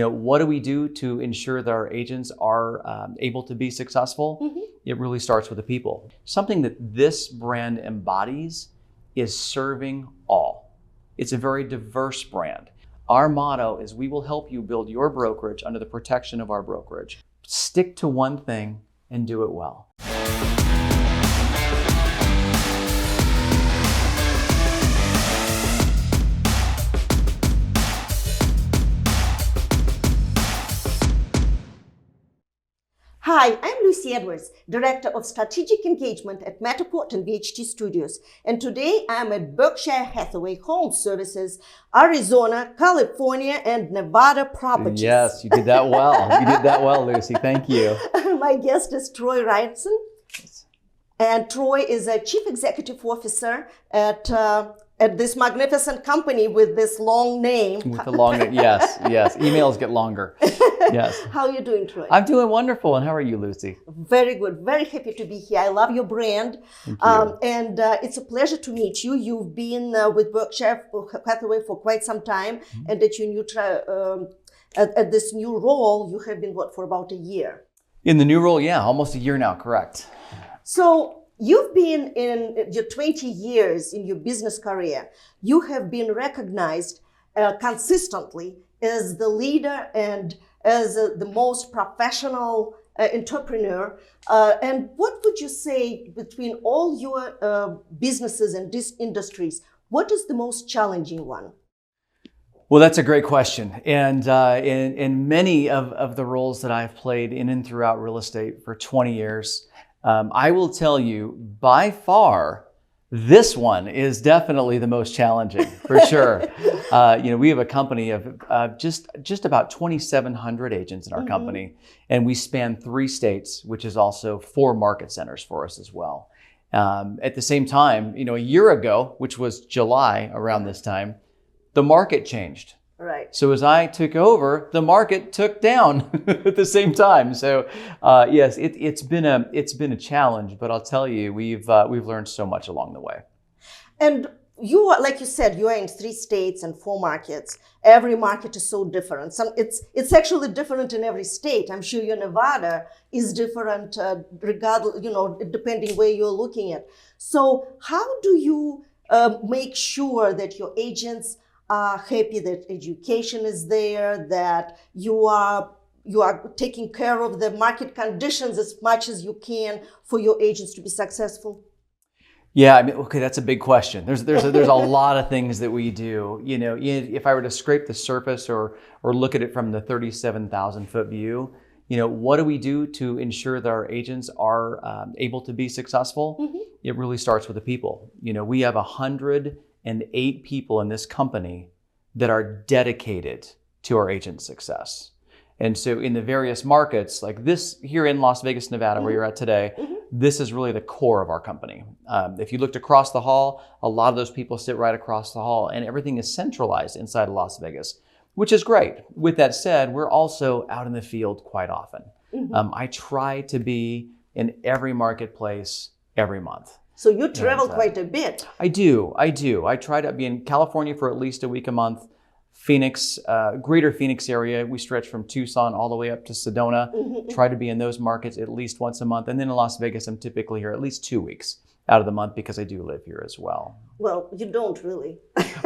what do we do to ensure that our agents are able to be successful? It really starts with the people. Something that this brand embodies is serving all. It's a very diverse brand. Our motto is we will help you build your brokerage under the protection of our brokerage. Stick to one thing and do it well. Hi, I'm Lucy Edwards, Director of Strategic Engagement at Matterport and VHT Studios. And today I'm at Berkshire Hathaway HomeServices, Arizona, California, and Nevada properties. Yes, you did that well. You did that well, Lucy. Thank you. My guest is Troy Reirson. And Troy is a Chief Executive Officer at this magnificent company with this long name. With the long name, yes. Emails get longer. Yes. How are you doing, Troy? I'm doing wonderful. And how are you, Lucy? Very good. Very happy to be here. I love your brand. Thank you. And it's a pleasure to meet you. You've been with Berkshire Hathaway for quite some time. And at your new at this new role, you have been, for about a year? In the new role, yeah, almost a year now, correct. So you've been in your 20 years in your business career. You have been recognized consistently as the leader and as the most professional entrepreneur. And what would you say between all your businesses and these industries, what is the most challenging one? Well, that's a great question. And in many of the roles that I've played in and throughout real estate for 20 years, I will tell you by far, this one is definitely the most challenging, for sure. We have a company of just about 2,700 agents in our company, and we span 3 states, which is also 4 market centers for us as well. At the same time, a year ago, which was July around this time, the market changed. Right. So as I took over, the market took down at the same time. So yes, it's been a challenge, but I'll tell you, we've learned so much along the way. And you are, like you said, you are in 3 states and 4 markets. Every market is so different. It's actually different in every state. I'm sure your Nevada is different, regardless, depending where you're looking at. So how do you make sure that your agents are happy, that education is there, that you are taking care of the market conditions as much as you can for your agents to be successful? Yeah, okay, that's a big question. There's a lot of things that we do. If I were to scrape the surface or look at it from the 37,000-foot view, what do we do to ensure that our agents are able to be successful? It really starts with the people. We have 108 people in this company that are dedicated to our agent success. And so in the various markets, like this here in Las Vegas, Nevada, where you're at today, this is really the core of our company. If you looked across the hall, a lot of those people sit right across the hall, and everything is centralized inside of Las Vegas, which is great. With that said, we're also out in the field quite often. I try to be in every marketplace every month. So you travel quite a bit. I do. I try to be in California for at least a week a month. Phoenix, greater Phoenix area, we stretch from Tucson all the way up to Sedona. Try to be in those markets at least once a month. And then in Las Vegas, I'm typically here at least 2 weeks out of the month because I do live here as well. Well, you don't really.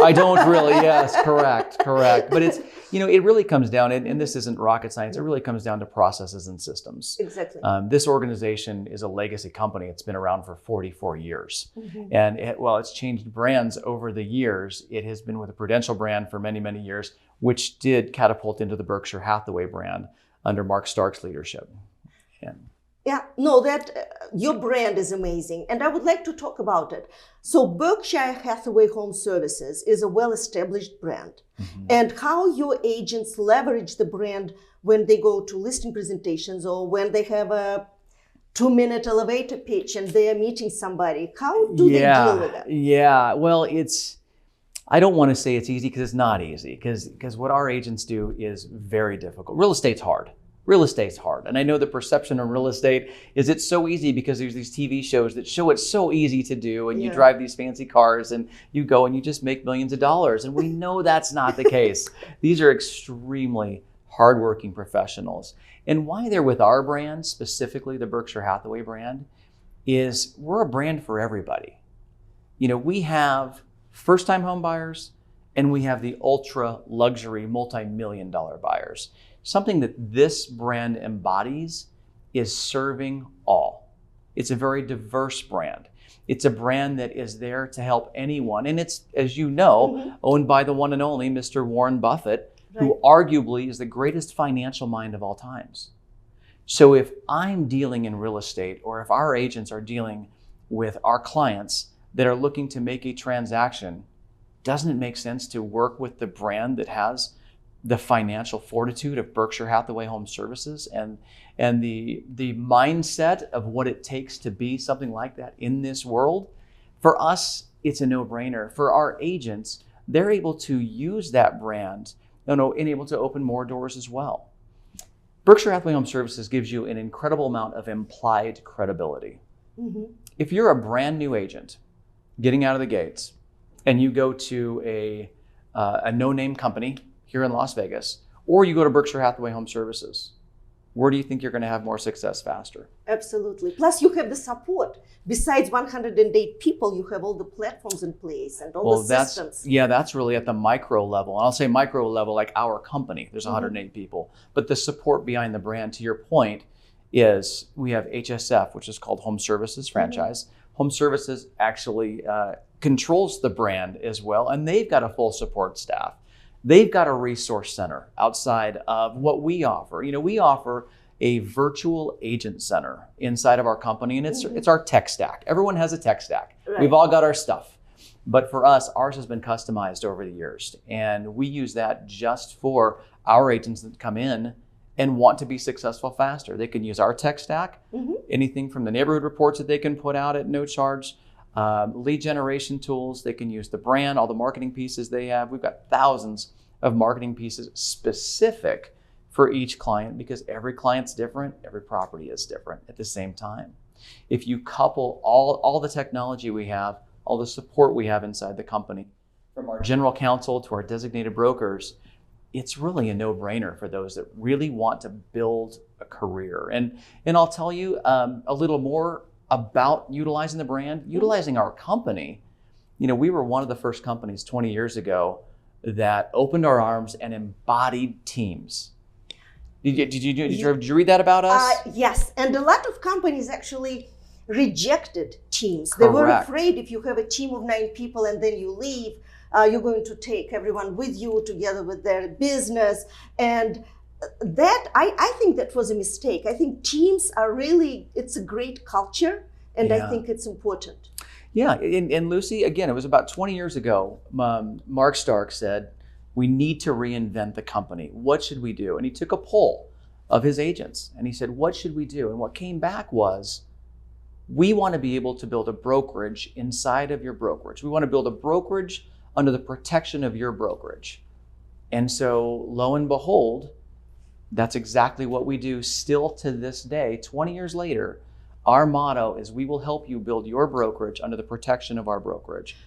I don't really, yes, correct. But it's, it really comes down, and this isn't rocket science, it really comes down to processes and systems. Exactly. This organization is a legacy company. It's been around for 44 years. And while it's changed brands over the years, it has been with a Prudential brand for many, many years, which did catapult into the Berkshire Hathaway brand under Mark Stark's leadership. Yeah, no, your brand is amazing, and I would like to talk about it. So Berkshire Hathaway HomeServices is a well-established brand, and how your agents leverage the brand when they go to listing presentations or when they have a 2-minute elevator pitch and they are meeting somebody. How do they deal with it? Yeah, well, I don't want to say it's easy because it's not easy, because what our agents do is very difficult. Real estate's hard. Real estate's hard. And I know the perception of real estate is it's so easy because there's these TV shows that show it's so easy to do, and you drive these fancy cars and you go and you just make millions of dollars. And we know that's not the case. These are extremely hardworking professionals. And why they're with our brand, specifically the Berkshire Hathaway brand, is we're a brand for everybody. We have first-time home buyers and we have the ultra luxury multi-million dollar buyers. Something that this brand embodies is serving all. It's a very diverse brand. It's a brand that is there to help anyone. And it's, as you know, owned by the one and only Mr. Warren Buffett, who arguably is the greatest financial mind of all times. So if I'm dealing in real estate, or if our agents are dealing with our clients that are looking to make a transaction, doesn't it make sense to work with the brand that has the financial fortitude of Berkshire Hathaway HomeServices and the mindset of what it takes to be something like that in this world? For us, it's a no-brainer. For our agents, they're able to use that brand and able to open more doors as well. Berkshire Hathaway HomeServices gives you an incredible amount of implied credibility. If you're a brand new agent getting out of the gates and you go to a no-name company here in Las Vegas, or you go to Berkshire Hathaway HomeServices, where do you think you're going to have more success faster? Absolutely. Plus, you have the support. Besides 108 people, you have all the platforms in place and all the systems. That's really at the micro level. And I'll say micro level, like our company, there's 108 people. But the support behind the brand, to your point, is we have HSF, which is called HomeServices franchise. HomeServices actually controls the brand as well, and they've got a full support staff. They've got a resource center outside of what we offer. We offer a virtual agent center inside of our company, and it's our tech stack. Everyone has a tech stack. Right. We've all got our stuff. But for us, ours has been customized over the years, and we use that just for our agents that come in and want to be successful faster. They can use our tech stack, anything from the neighborhood reports that they can put out at no charge, lead generation tools. They can use the brand, all the marketing pieces they have. We've got thousands of marketing pieces specific for each client, because every client's different, every property is different at the same time. If you couple all the technology we have, all the support we have inside the company, from our general counsel to our designated brokers, it's really a no-brainer for those that really want to build a career. And I'll tell you a little more about utilizing the brand, utilizing our company. We were one of the first companies 20 years ago that opened our arms and embodied teams. Did you read that about us? Yes, and a lot of companies actually rejected teams. Correct. They were afraid if you have a team of 9 people and then you leave, you're going to take everyone with you together with their business. And that, I think that was a mistake. I think teams are really, it's a great culture, and I think it's important. Yeah, and Lucy, again, it was about 20 years ago, Mark Stark said, we need to reinvent the company. What should we do? And he took a poll of his agents and he said, what should we do? And what came back was, we want to be able to build a brokerage inside of your brokerage. We want to build a brokerage under the protection of your brokerage. And so lo and behold, that's exactly what we do still to this day, 20 years later. Our motto is, we will help you build your brokerage under the protection of our brokerage.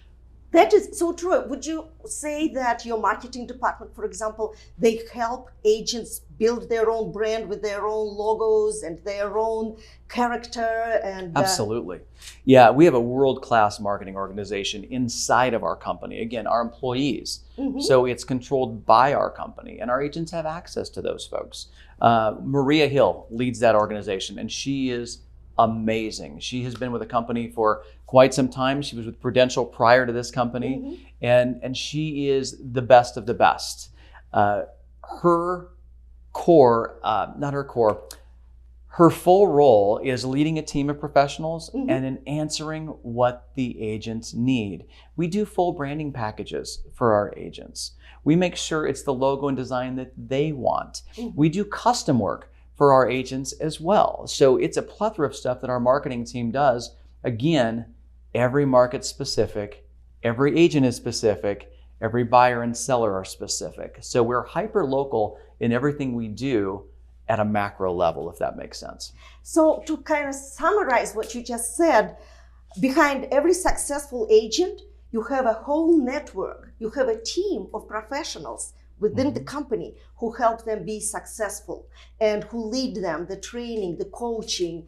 That is so true. Would you say that your marketing department, for example, they help agents build their own brand with their own logos and their own character? And Absolutely. Yeah, we have a world-class marketing organization inside of our company. Again, our employees. So it's controlled by our company, and our agents have access to those folks. Maria Hill leads that organization, and she is amazing. She has been with the company for quite some time. She was with Prudential prior to this company, and she is the best of the best. Her full role is leading a team of professionals and in answering what the agents need. We do full branding packages for our agents. We make sure it's the logo and design that they want. We do custom work for our agents as well. So it's a plethora of stuff that our marketing team does. Again, every market's specific, every agent is specific, every buyer and seller are specific. So we're hyper local in everything we do at a macro level, if that makes sense. So to kind of summarize what you just said, behind every successful agent, you have a whole network. You have a team of professionals within the company who help them be successful and who lead them, the training, the coaching,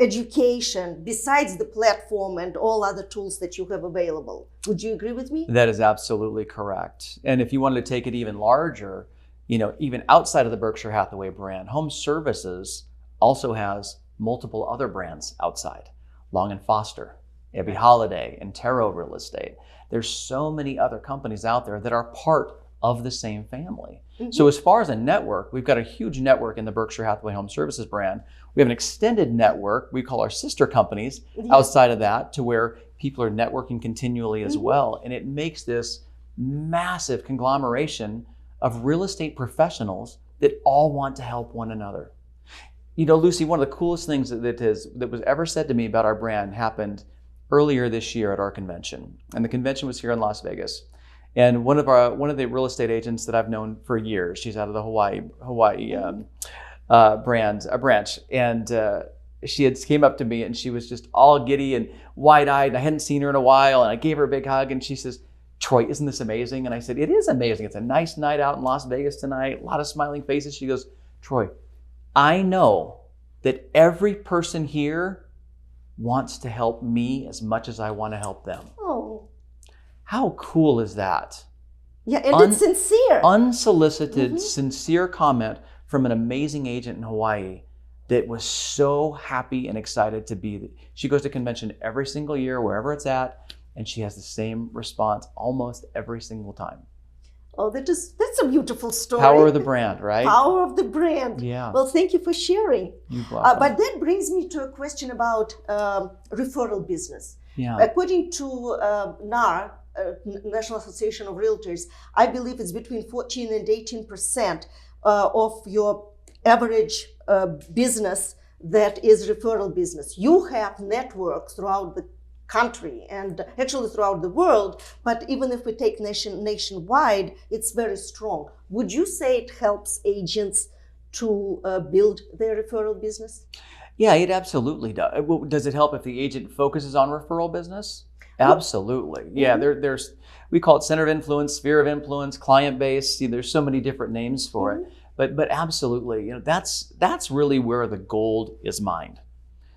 education, besides the platform and all other tools that you have available. Would you agree with me? That is absolutely correct. And if you wanted to take it even larger, even outside of the Berkshire Hathaway brand, HomeServices also has multiple other brands outside. Long & Foster, Abbey Holiday, and Tarot Real Estate. There's so many other companies out there that are part of the same family. So as far as a network, we've got a huge network in the Berkshire Hathaway HomeServices brand. We have an extended network we call our sister companies outside of that, to where people are networking continually as well. And it makes this massive conglomeration of real estate professionals that all want to help one another. Lucy, one of the coolest things that was ever said to me about our brand happened earlier this year at our convention. And the convention was here in Las Vegas. And one of the real estate agents that I've known for years, she's out of the Hawaii branch, and she had came up to me and she was just all giddy and wide-eyed, and I hadn't seen her in a while, and I gave her a big hug, and she says, "Troy, isn't this amazing?" And I said, "It is amazing. It's a nice night out in Las Vegas tonight, a lot of smiling faces." She goes, "Troy, I know that every person here wants to help me as much as I want to help them." Oh. How cool is that? Yeah, and it's sincere. Unsolicited, sincere comment from an amazing agent in Hawaii that was so happy and excited to be. She goes to convention every single year, wherever it's at, and she has the same response almost every single time. Oh, that's a beautiful story. Power of the brand, right? Power of the brand. Yeah. Well, thank you for sharing. You're welcome. But that brings me to a question about referral business. Yeah. According to NAR, National Association of Realtors, I believe it's between 14 and 18% of your average business that is referral business. You have networks throughout the country and actually throughout the world, but even if we take nationwide, it's very strong. Would you say it helps agents to build their referral business? Yeah, it absolutely does. Does it help if the agent focuses on referral business? Absolutely. Yeah, there's we call it center of influence, sphere of influence, client base. There's so many different names for it, but absolutely, that's really where the gold is mined.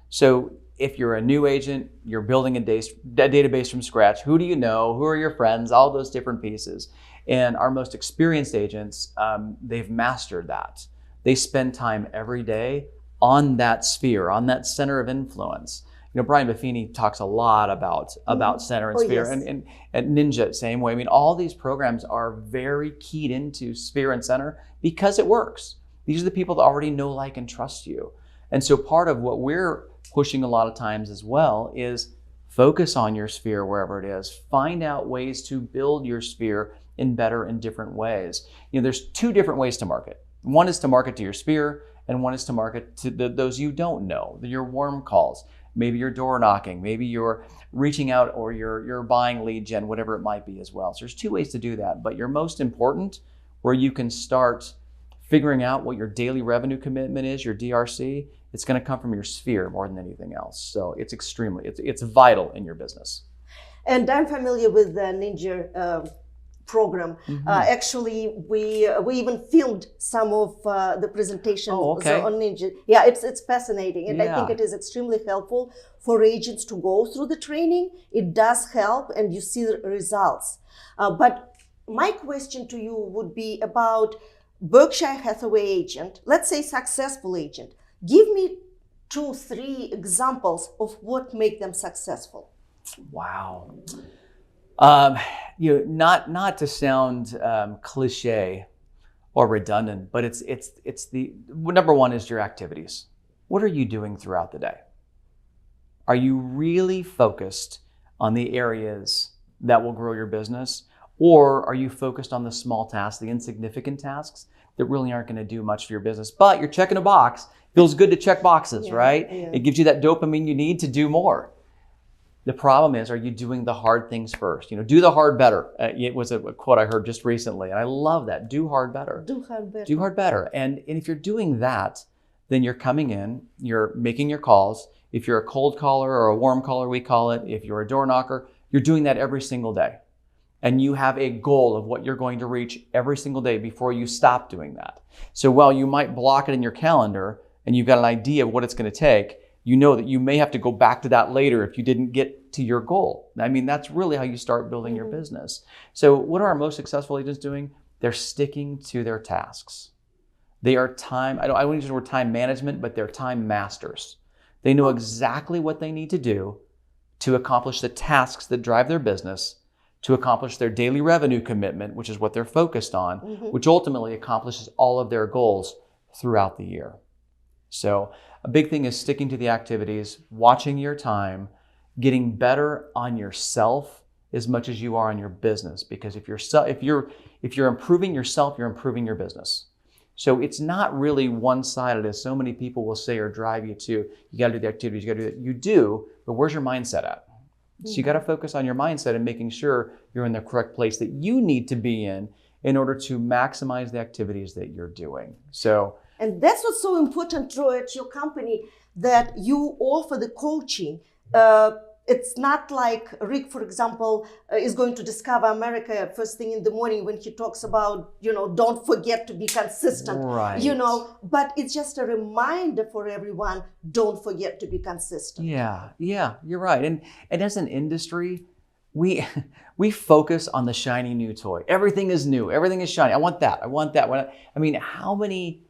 So if you're a new agent, you're building a database from scratch. Who do you know? Who are your friends? All those different pieces. And our most experienced agents, they've mastered that. They spend time every day on that sphere, on that center of influence. Brian Buffini talks a lot about center and sphere, yes. and Ninja, same way. I mean, all these programs are very keyed into sphere and center because it works. These are the people that already know, like, and trust you. And so part of what we're pushing a lot of times as well is focus on your sphere wherever it is. Find out ways to build your sphere in better and different ways. There's two different ways to market. One is to market to your sphere, and one is to market to those you don't know, your warm calls. Maybe you're door knocking, maybe you're reaching out, or you're buying lead gen, whatever it might be as well. So there's two ways to do that. But your most important, where you can start figuring out what your daily revenue commitment is, your DRC, it's going to come from your sphere more than anything else. So it's it's vital in your business. And I'm familiar with the Ninja program. Actually, we even filmed some of the presentations on Ninja. Yeah, it's fascinating, and I think it is extremely helpful for agents to go through the training. It does help, and you see the results. But my question to you would be about Berkshire Hathaway agent, let's say successful agent. Give me 2-3 examples of what make them successful. Wow. Not to sound cliche or redundant, but it's the number one is your activities. What are you doing throughout the day? Are you really focused on the areas that will grow your business? Or are you focused on the small tasks, the insignificant tasks that really aren't going to do much for your business? But you're checking a box. Feels good to check boxes, right? Yeah. It gives you that dopamine you need to do more. The problem is, are you doing the hard things first? Do the hard better. It was a quote I heard just recently, and I love that. Do hard better. Do hard better. Do hard better. And if you're doing that, then you're coming in, you're making your calls. If you're a cold caller or a warm caller, we call it, if you're a door knocker, you're doing that every single day. and you have a goal of what you're going to reach every single day before you stop doing that. So while you might block it in your calendar and you've got an idea of what it's going to take, you know that you may have to go back to that later if you didn't get to your goal. I mean, that's really how you start building your business. So what are our most successful agents doing? They're sticking to their tasks. They are I wouldn't use the word time management, but they're time masters. They know exactly what they need to do to accomplish the tasks that drive their business, to accomplish their daily revenue commitment, which is what they're focused on, which ultimately accomplishes all of their goals throughout the year. So a big thing is sticking to the activities, watching your time, getting better on yourself as much as you are on your business. Because if you're improving yourself, you're improving your business. So it's not really one-sided, as so many people will say or drive you to, you got to do the activities, you got to do that. You do, but where's your mindset at? So you got to focus on your mindset and making sure you're in the correct place that you need to be in order to maximize the activities that you're doing. So, and that's what's so important, Troy, at your company, that you offer the coaching. It's not like Rick, for example, is going to discover America first thing in the morning when he talks about, don't forget to be consistent, right. But it's just a reminder for everyone, don't forget to be consistent. Yeah, you're right. And as an industry, we focus on the shiny new toy. Everything is new. Everything is shiny. I want that. I mean, how many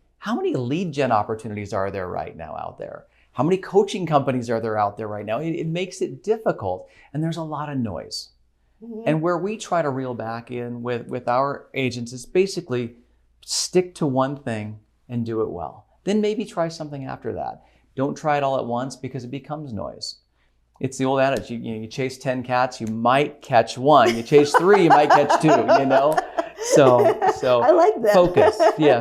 lead gen opportunities are there right now out there? How many coaching companies are there out there right now? It makes it difficult, and there's a lot of noise. And where we try to reel back in with our agents is basically stick to one thing and do it well. Then maybe try something after that. Don't try it all at once because it becomes noise. It's the old adage, you chase 10 cats, you might catch one. You chase 3, you might catch 2, So I like that. Focus.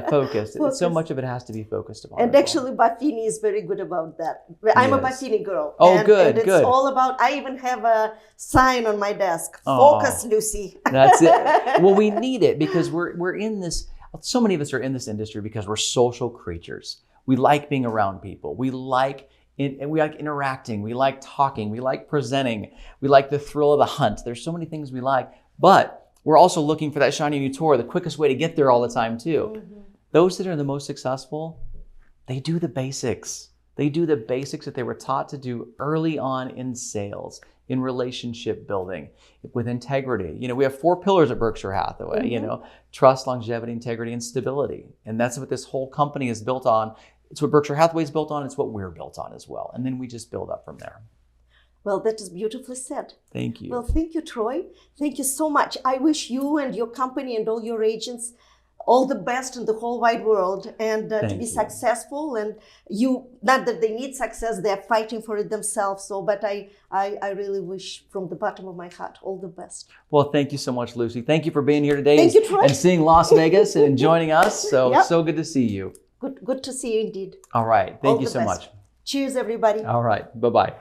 Focus. So much of it has to be focused upon. And actually, Buffini is very good about that. I'm a Buffini girl. Oh, and good. It's all about, I even have a sign on my desk. Focus, Lucy. That's it. Well, we need it because we're in this, so many of us are in this industry because we're social creatures. We like being around people. We like interacting. We like talking. We like presenting. We like the thrill of the hunt. There's so many things we like, but we're also looking for that shiny new toy, the quickest way to get there all the time too. Those that are the most successful, they do the basics. They do the basics that they were taught to do early on in sales, in relationship building, with integrity. We have 4 pillars at Berkshire Hathaway, trust, longevity, integrity, and stability. And that's what this whole company is built on. It's what Berkshire Hathaway is built on. It's what we're built on as well. And then we just build up from there. Well, that is beautifully said. Thank you. Well, thank you, Troy. Thank you so much. I wish you and your company and all your agents all the best in the whole wide world and to be successful. And not that they need success, they're fighting for it themselves. But I really wish from the bottom of my heart all the best. Well, thank you so much, Lucy. Thank you for being here today. Thank you, Troy. And seeing Las Vegas and joining us. So good to see you. Good to see you indeed. All right. Thank you so much. Cheers, everybody. All right. Bye-bye.